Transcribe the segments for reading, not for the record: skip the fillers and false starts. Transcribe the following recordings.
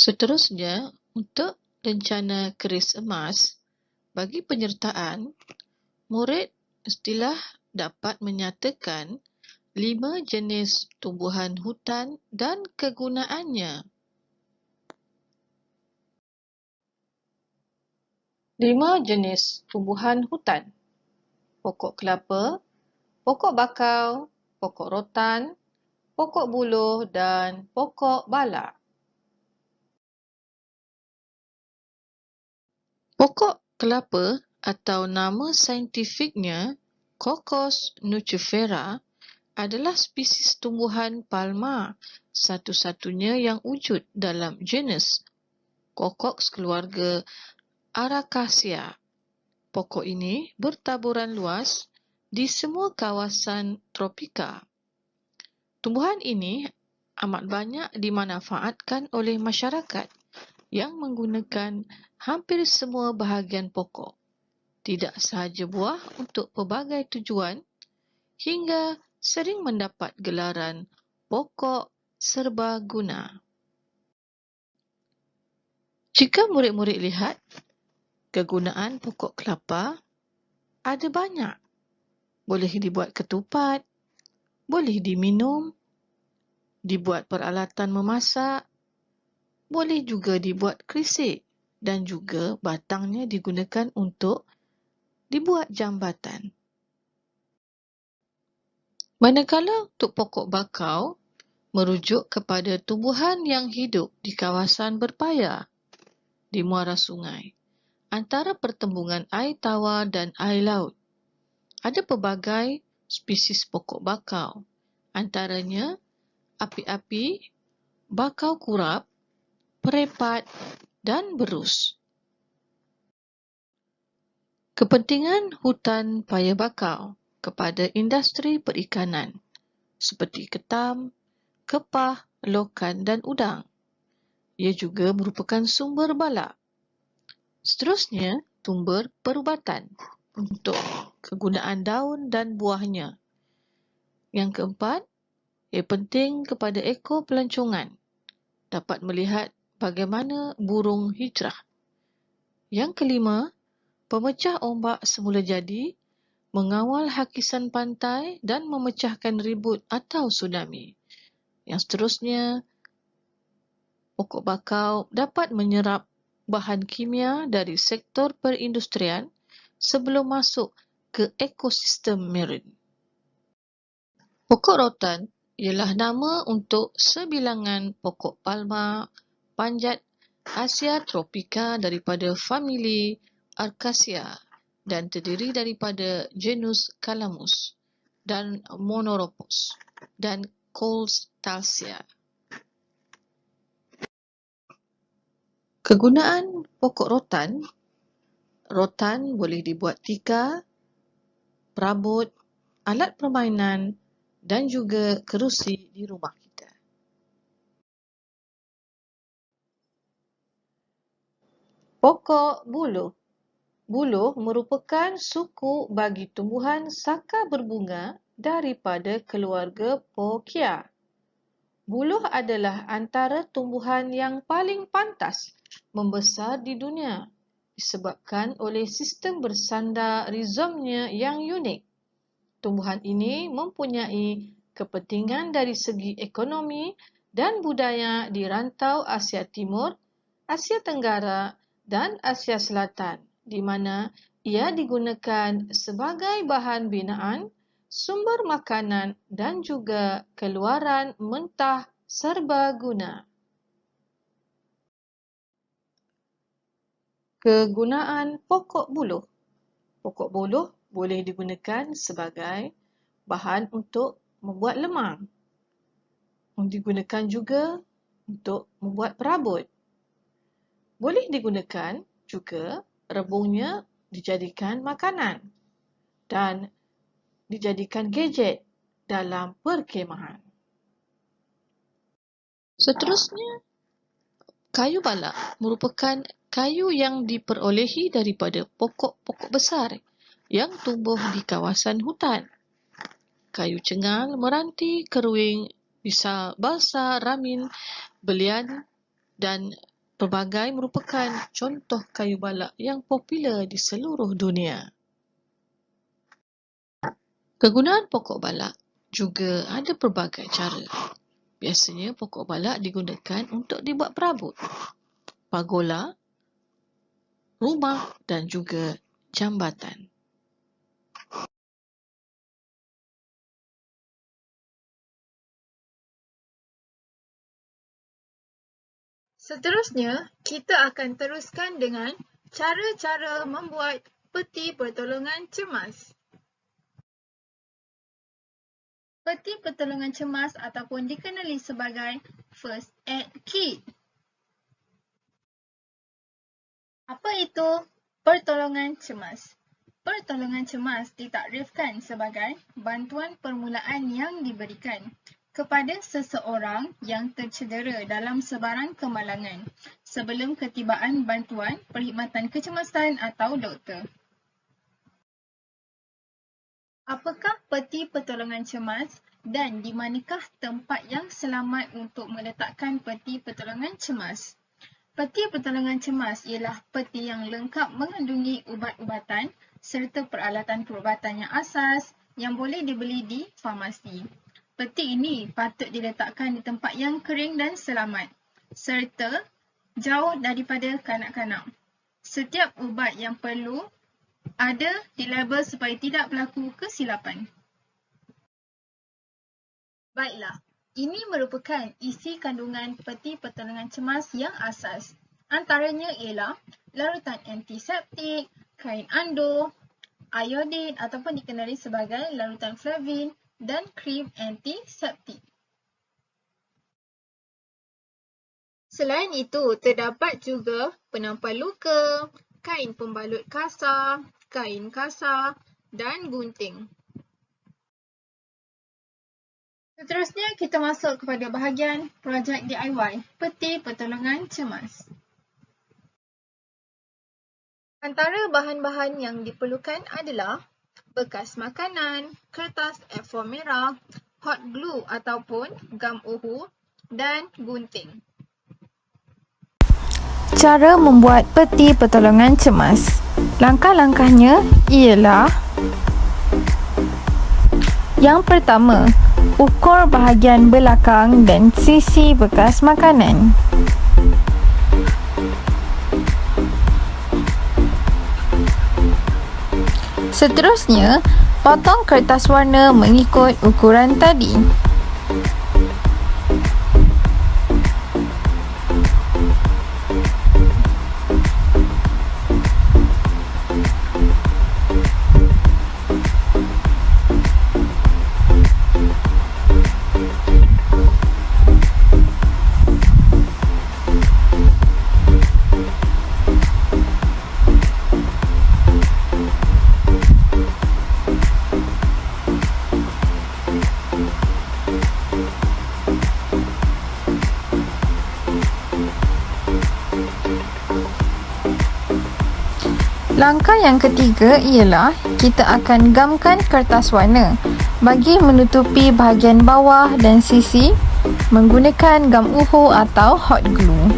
Seterusnya, untuk rencana keris emas, bagi penyertaan, murid mestilah dapat menyatakan 5 jenis tumbuhan hutan dan kegunaannya. 5 jenis tumbuhan hutan: pokok kelapa, pokok bakau, pokok rotan, pokok buluh dan pokok bala. Pokok kelapa atau nama saintifiknya Cocos nucifera adalah spesies tumbuhan palma satu-satunya yang wujud dalam genus Cocox keluarga Aracaceae. Pokok ini bertaburan luas di semua kawasan tropika. Tumbuhan ini amat banyak dimanfaatkan oleh masyarakat yang menggunakan hampir semua bahagian pokok, tidak sahaja buah, untuk pelbagai tujuan, hingga sering mendapat gelaran pokok serbaguna. Jika murid-murid lihat, kegunaan pokok kelapa ada banyak. Boleh dibuat ketupat, boleh diminum, dibuat peralatan memasak, boleh juga dibuat kerisik dan juga batangnya digunakan untuk dibuat jambatan. Manakala untuk pokok bakau merujuk kepada tumbuhan yang hidup di kawasan berpayar di muara sungai, antara pertembungan air tawar dan air laut. Ada pelbagai spesies pokok bakau, antaranya api-api, bakau kurap, perepat dan berus. Kepentingan hutan paya bakau kepada industri perikanan seperti ketam, kepah, lokan dan udang. Ia juga merupakan sumber balak. Seterusnya, sumber perubatan untuk kegunaan daun dan buahnya. Yang keempat, ia penting kepada ekor pelancongan, dapat melihat bagaimana burung hijrah. Yang kelima, pemecah ombak semula jadi, mengawal hakisan pantai dan memecahkan ribut atau tsunami. Yang seterusnya, pokok bakau dapat menyerap bahan kimia dari sektor perindustrian sebelum masuk ke ekosistem marine. Pokok rotan ialah nama untuk sebilangan pokok palma panjat Asia tropika daripada famili Acacia dan terdiri daripada genus Calamus dan Monoropos dan Colstalcia. Kegunaan pokok rotan: rotan boleh dibuat tikar, perabot, alat permainan dan juga kerusi di rumah kita. Pokok buluh. Buluh merupakan suku bagi tumbuhan saka berbunga daripada keluarga Poaceae. Buluh adalah antara tumbuhan yang paling pantas membesar di dunia disebabkan oleh sistem bersandar rizomnya yang unik. Tumbuhan ini mempunyai kepentingan dari segi ekonomi dan budaya di rantau Asia Timur, Asia Tenggara dan Asia Selatan, di mana ia digunakan sebagai bahan binaan, sumber makanan dan juga keluaran mentah serbaguna. Kegunaan pokok buluh. Pokok buluh boleh digunakan sebagai bahan untuk membuat lemang. Digunakan juga untuk membuat perabot. Boleh digunakan juga rebungnya dijadikan makanan dan dijadikan gadget dalam perkhemahan. Seterusnya, kayu balak merupakan kayu yang diperolehi daripada pokok-pokok besar yang tumbuh di kawasan hutan. Kayu cengal, meranti, keruing, balsa, ramin, belian dan pelbagai merupakan contoh kayu balak yang popular di seluruh dunia. Kegunaan pokok balak juga ada pelbagai cara. Biasanya pokok balak digunakan untuk dibuat perabot, pagola, rumah dan juga jambatan. Seterusnya, kita akan teruskan dengan cara-cara membuat peti pertolongan cemas. Peti pertolongan cemas ataupun dikenali sebagai First Aid Kit. Apa itu pertolongan cemas? Pertolongan cemas ditakrifkan sebagai bantuan permulaan yang diberikan kepada seseorang yang tercedera dalam sebarang kemalangan sebelum ketibaan bantuan perkhidmatan kecemasan atau doktor. Apakah peti pertolongan cemas dan di manakah tempat yang selamat untuk meletakkan peti pertolongan cemas? Peti pertolongan cemas ialah peti yang lengkap mengandungi ubat-ubatan serta peralatan perubatan yang asas yang boleh dibeli di farmasi. Peti ini patut diletakkan di tempat yang kering dan selamat serta jauh daripada kanak-kanak. Setiap ubat yang perlu ada dilabel supaya tidak berlaku kesilapan. Baiklah. Ini merupakan isi kandungan peti pertolongan cemas yang asas. Antaranya ialah larutan antiseptik, kain ando, iodin ataupun dikenali sebagai larutan Flavin dan krim antiseptik. Selain itu, terdapat juga penampal luka, kain pembalut kasar, kain kasar dan gunting. Seterusnya, kita masuk kepada bahagian projek DIY, peti pertolongan cemas. Antara bahan-bahan yang diperlukan adalah bekas makanan, kertas A4 merah, hot glue ataupun gam uhu dan gunting. Cara membuat peti pertolongan cemas. Langkah-langkahnya ialah: yang pertama, ukur bahagian belakang dan sisi bekas makanan. Seterusnya, potong kertas warna mengikut ukuran tadi. Langkah yang ketiga ialah kita akan gamkan kertas warna bagi menutupi bahagian bawah dan sisi menggunakan gam uhu atau hot glue.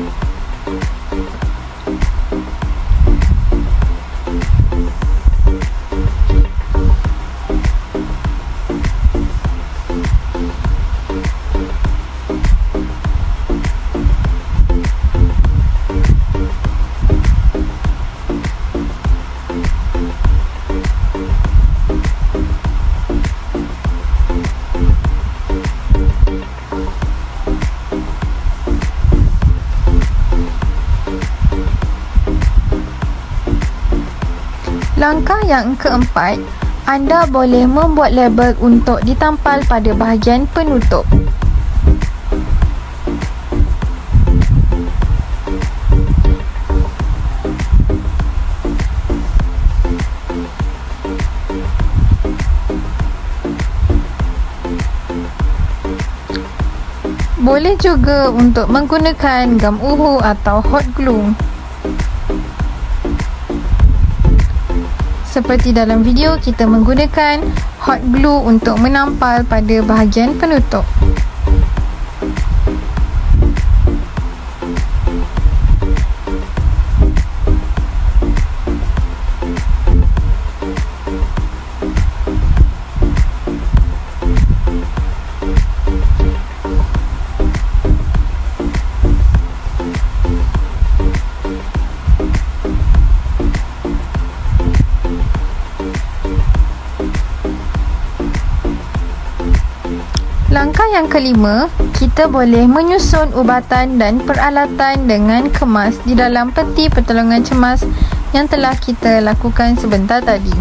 Langkah yang keempat, anda boleh membuat label untuk ditampal pada bahagian penutup. Boleh juga untuk menggunakan gam uhu atau hot glue. Seperti dalam video, kita menggunakan hot glue untuk menampal pada bahagian penutup. yang kelima, kita boleh menyusun ubatan dan peralatan dengan kemas di dalam peti pertolongan cemas yang telah kita lakukan sebentar tadi.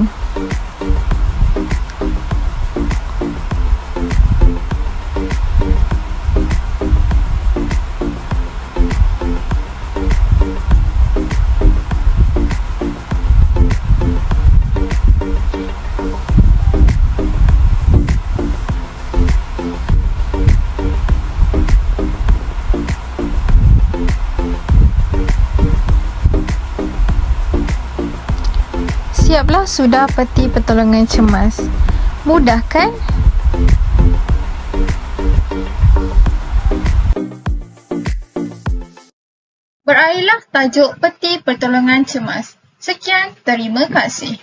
Siaplah sudah peti pertolongan cemas. Mudah kan? Berakhirlah tajuk peti pertolongan cemas. Sekian, terima kasih.